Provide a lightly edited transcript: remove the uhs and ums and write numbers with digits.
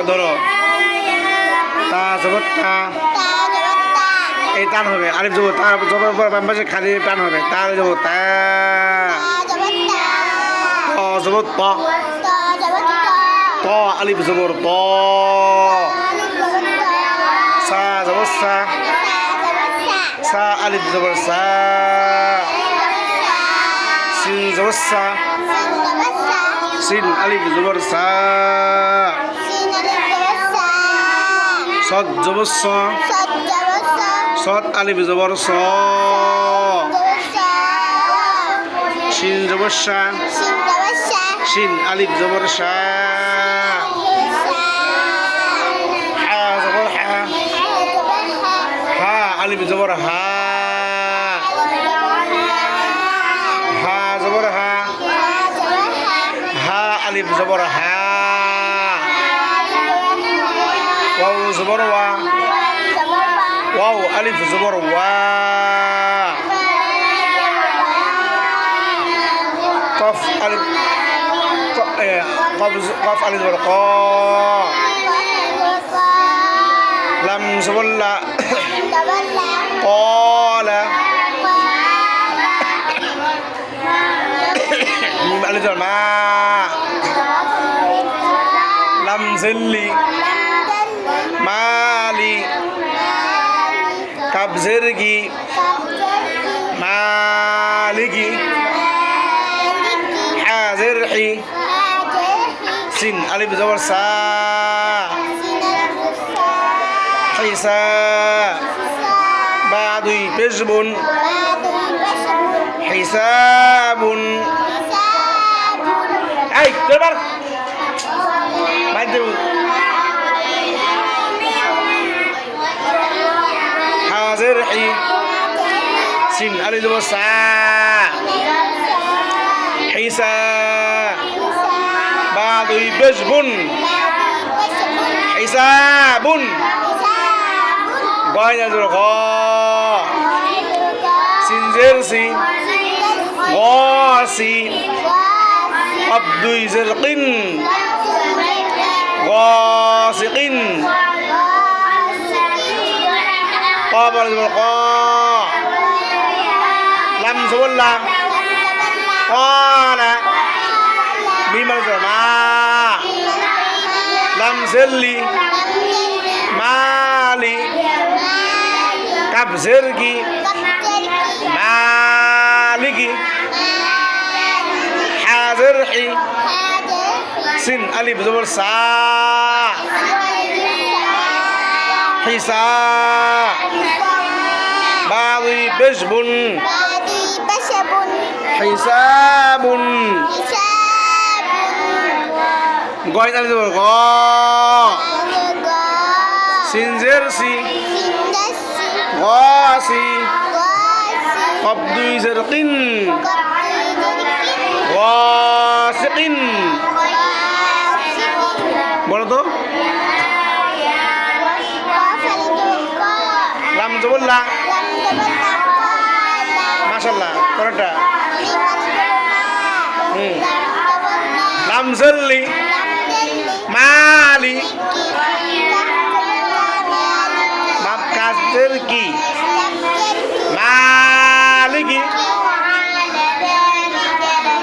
ধরো তা জবর তা এই টান হবে আলিফ জবর তার জবর পর বাম পাশে খালি টান হবে তার জবর তা ত জবর ত ত আলিফ জবর ত সা জবর সা সা আলিফ জবর সা সিন জবর সা সিন আলিফ জবর সা সদ জবর স সদ আলিফ জবর স শিন জবর সা শিন আলিফ জবর সা হা জবর হা হা আলিফ জবর হা হা জবর হা হা আলিফ জবর হা ওয়াও জবর ওয়া ওয়াও আলিফ জবর ওয়া কফ আলিফ কফ আলিফ জবর ক লাম জবর লা قال ميم ألف ما لم زلي مالي كاب زرقي مالكي حازرحي سين ألف زبر سا حيسا بعدي بجب حساب أي تبر ما يدري حاضر حي سين ألف وسع حساب بعدي بجب حساب قاين الغاء سنزرسي غاسي عبد زرق غاسق قابل الغاء لم زولا قال ميم الزمان لم زلي مالي كاب زرقي مالكي حازرحي سن ألف زبر سا حسا بعضي بشب حساب قاين ألف زبر غا سنزرسي غاسي قبض زرق غاسق বলো তো লাম জবল্লা মাশাআল্লাহ কোনটা লাম জল্লি মালি মাপ কাজের কি